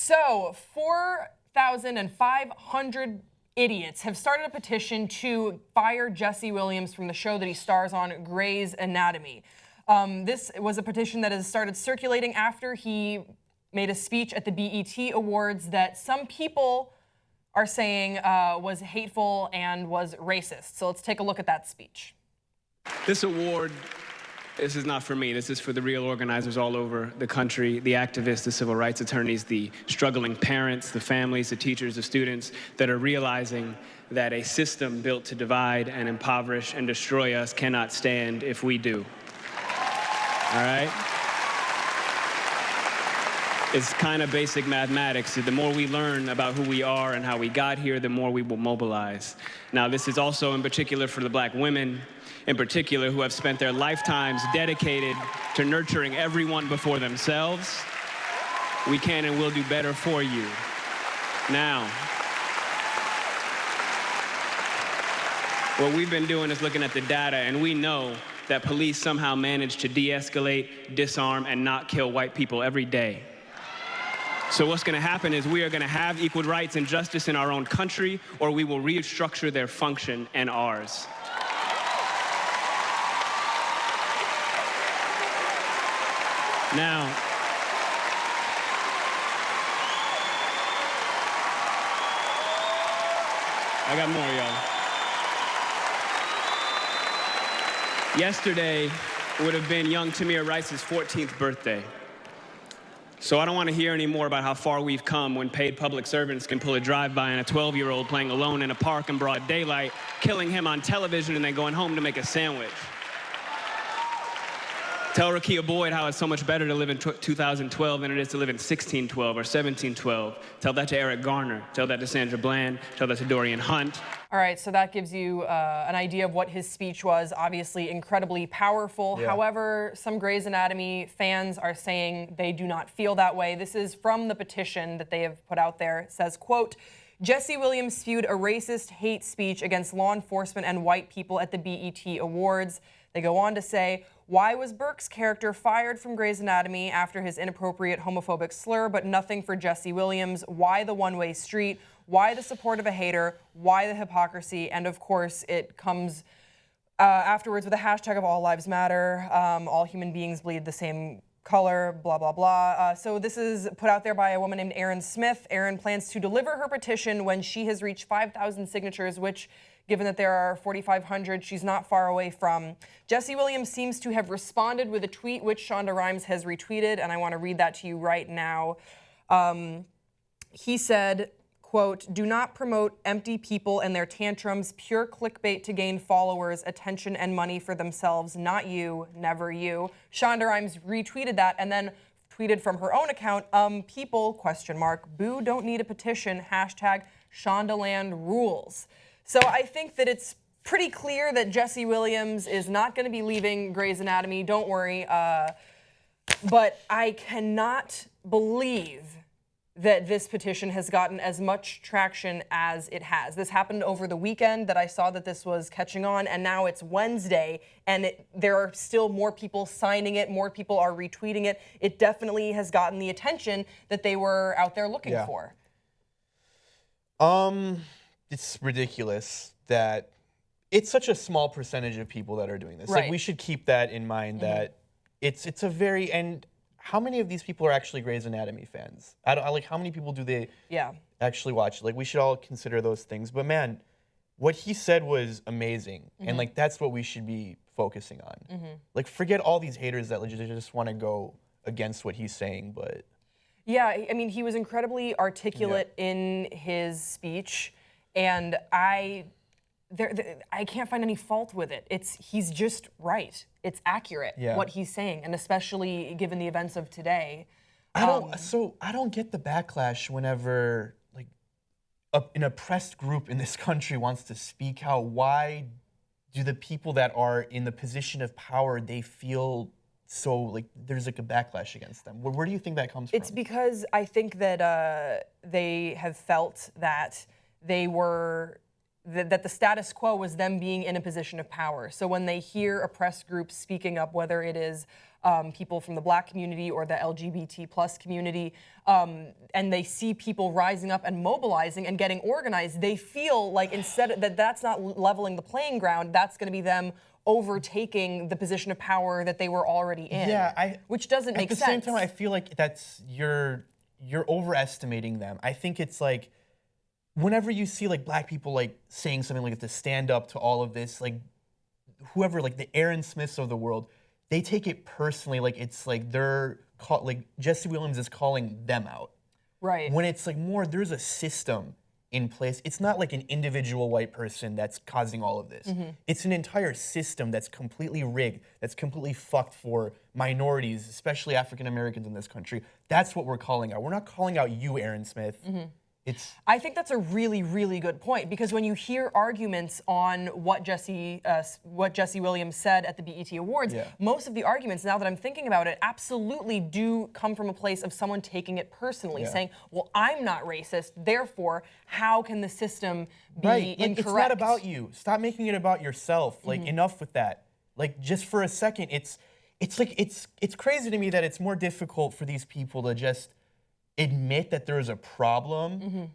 So 4,500 idiots have started a petition to fire Jesse Williams from the show that he stars on, Grey's Anatomy. This was a petition that has started circulating after he made a speech at the BET Awards that some people are saying was hateful and was racist. So let's take a look at that speech. This award, this is not for me. This is for the real organizers all over the country, the activists, the civil rights attorneys, the struggling parents, the families, the teachers, the students that are realizing that a system built to divide and impoverish and destroy us cannot stand if we do. All right? It's kind of basic mathematics. The more we learn about who we are and how we got here, the more we will mobilize. Now, this is also in particular for the black women, in particular, who have spent their lifetimes dedicated to nurturing everyone before themselves. We can and will do better for you. Now, what we've been doing is looking at the data, and we know that police somehow manage to de-escalate, disarm, and not kill white people every day. So what's going to happen is we are going to have equal rights and justice in our own country, or we will restructure their function and ours. Now, I got more, y'all. Yesterday would have been young Amir Rice's 14th birthday. So I don't want to hear any more about how far we've come when paid public servants can pull a drive-by on a 12-year-old playing alone in a park in broad daylight, killing him on television and then going home to make a sandwich. Tell Rakia Boyd how it's so much better to live in 2012 than it is to live in 1612 or 1712. Tell that to Eric Garner. Tell that to Sandra Bland. Tell that to Dorian Hunt. All right, so that gives you an idea of what his speech was. Obviously incredibly powerful. Yeah. However, some Grey's Anatomy fans are saying they do not feel that way. This is from the petition that they have put out there. It says, quote, Jesse Williams spewed a racist hate speech against law enforcement and white people at the BET Awards. They go on to say, why was Burke's character fired from Grey's Anatomy after his inappropriate homophobic slur, but nothing for Jesse Williams? Why the one-way street? Why the support of a hater? Why the hypocrisy? And of course, it comes afterwards with a hashtag of all lives matter, all human beings bleed the same color, blah, blah, blah. So this is put out there by a woman named Erin Smith. Erin plans to deliver her petition when she has reached 5,000 signatures, which, given that there are 4,500, she's not far away from. Jesse Williams seems to have responded with a tweet, which Shonda Rhimes has retweeted, and I want to read that to you right now. He said, quote, do not promote empty people and their tantrums, pure clickbait to gain followers, attention, and money for themselves. Not you, never you. Shonda Rhimes retweeted that and then tweeted from her own account, people, question mark, boo don't need a petition, hashtag Shondaland rules. So I think that it's pretty clear that Jesse Williams is not going to be leaving Grey's Anatomy. Don't worry. But I cannot believe that this petition has gotten as much traction as it has. This happened over the weekend that I saw that this was catching on, and now it's Wednesday, and there are still more people signing it, more people are retweeting it. It definitely has gotten the attention that they were out there looking for. It's ridiculous that it's such a small percentage of people that are doing this. Right. Like, we should keep that in mind, that it's a very, and how many of these people are actually Grey's Anatomy fans? Like, how many people do they actually watch? Like, we should all consider those things. But man, what he said was amazing. And like, that's what we should be focusing on. Like, forget all these haters that just want to go against what he's saying, but. Yeah, I mean, he was incredibly articulate in his speech. And I can't find any fault with it. He's just right. It's accurate what he's saying, and especially given the events of today. I don't get the backlash whenever like an oppressed group in this country wants to speak out. Why do the people that are in the position of power, they feel so like there's like a backlash against them? Where do you think that comes from? It's because I think that they have felt that they were that the status quo was them being in a position of power. So when they hear oppressed groups speaking up, whether it is people from the Black community or the LGBT plus community, and they see people rising up and mobilizing and getting organized, they feel like instead that's not leveling the playing ground, that's going to be them overtaking the position of power that they were already in. Yeah, which doesn't make sense. At the same time, I feel like you're overestimating them. I think it's like, whenever you see like Black people like saying something like to stand up to all of this, like whoever, like the Aaron Smiths of the world, they take it personally, like it's like like Jesse Williams is calling them out. Right. When it's like more, there's a system in place. It's not like an individual white person that's causing all of this. It's an entire system that's completely rigged, that's completely fucked for minorities, especially African Americans in this country. That's what we're calling out. We're not calling out you, Aaron Smith. I think that's a really, really good point, because when you hear arguments on what Jesse Williams said at the BET Awards, most of the arguments, now that I'm thinking about it, absolutely do come from a place of someone taking it personally, saying, well, I'm not racist, therefore, how can the system be incorrect? It's not about you. Stop making it about yourself. Like, enough with that. Like, just for a second, it's crazy to me that it's more difficult for these people to just admit that there is a problem.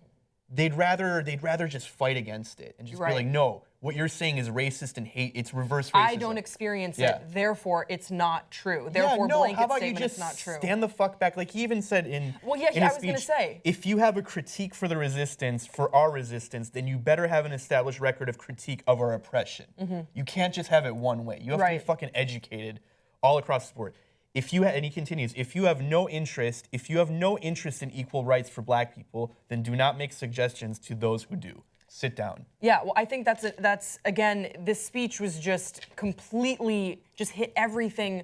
They'd rather just fight against it and just be like, no, what you're saying is racist and hate. It's reverse racism. I don't experience it, therefore it's not true. Therefore, blanket how about statement, you just it's not true. stand the fuck back? Like he even said in I was speech, gonna say, if you have a critique for the resistance, for our resistance, then you better have an established record of critique of our oppression. You can't just have it one way. You have to be fucking educated all across the board. And he continues, if you have no interest in equal rights for Black people, then do not make suggestions to those who do. Sit down. Yeah, well, I think that's again, this speech was just completely, just hit everything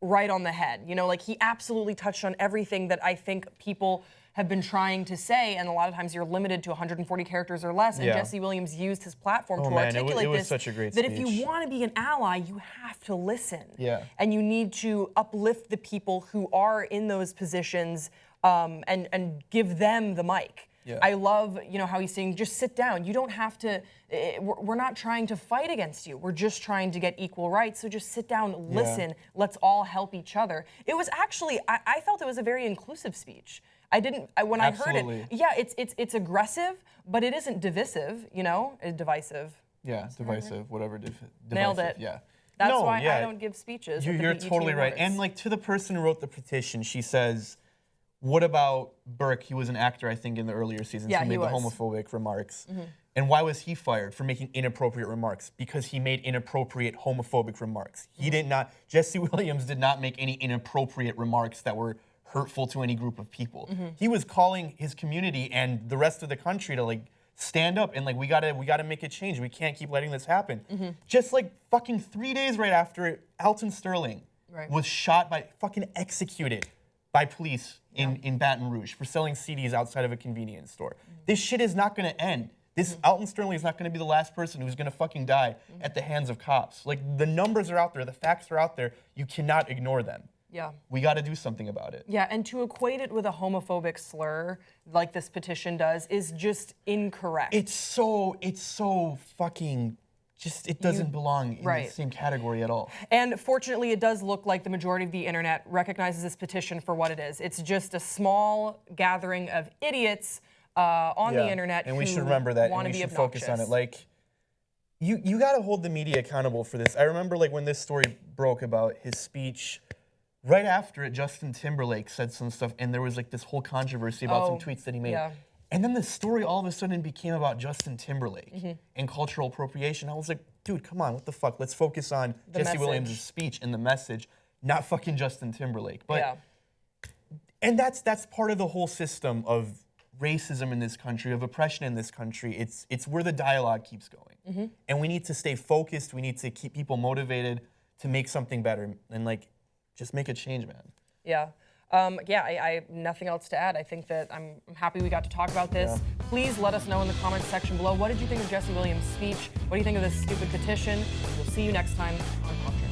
right on the head. You know, like he absolutely touched on everything that I think people have been trying to say, and a lot of times you're limited to 140 characters or less, and Jesse Williams used his platform to articulate it was this, such a great that speech. if you want to be an ally, you have to listen. Yeah. And you need to uplift the people who are in those positions and give them the mic. Yeah. I love, you know, how he's saying, just sit down. You don't have to, we're not trying to fight against you. We're just trying to get equal rights. So just sit down, listen, let's all help each other. It was actually, I felt it was a very inclusive speech. When I heard it, it's aggressive, but it isn't divisive, you know, divisive. Yeah, divisive, whatever. Nailed it. Yeah. That's why I don't give speeches. You're totally right. And like to the person who wrote the petition, she says, what about Burke? He was an actor, I think, in the earlier seasons. Yeah, he made the homophobic remarks. And why was he fired? For making inappropriate remarks. Because he made inappropriate homophobic remarks. Jesse Williams did not make any inappropriate remarks that were hurtful to any group of people. He was calling his community and the rest of the country to like stand up and like we gotta make a change. We can't keep letting this happen. Just like fucking 3 days right after it, Alton Sterling was fucking executed by police in Baton Rouge for selling CDs outside of a convenience store. This shit is not gonna end. Alton Sterling is not gonna be the last person who's gonna fucking die at the hands of cops. Like the numbers are out there, the facts are out there. You cannot ignore them. Yeah. We got to do something about it. Yeah, and to equate it with a homophobic slur, like this petition does, is just incorrect. It's so fucking, it doesn't belong in the same category at all. And fortunately, it does look like the majority of the internet recognizes this petition for what it is. It's just a small gathering of idiots on the internet and we should remember that, and we should focus on it. Like, you got to hold the media accountable for this. I remember like when this story broke about his speech. Right after it, Justin Timberlake said some stuff, and there was like this whole controversy about some tweets that he made. Yeah. And then the story all of a sudden became about Justin Timberlake and cultural appropriation. I was like, dude, come on, what the fuck? Let's focus on Jesse Williams' speech and the message, not fucking Justin Timberlake. But and that's part of the whole system of racism in this country, of oppression in this country. It's where the dialogue keeps going. And we need to stay focused. We need to keep people motivated to make something better. And like, just make a change, man. Yeah. I have nothing else to add. I think that I'm happy we got to talk about this. Please let us know in the comments section below. What did you think of Jesse Williams' speech? What do you think of this stupid petition? We'll see you next time on Contrast.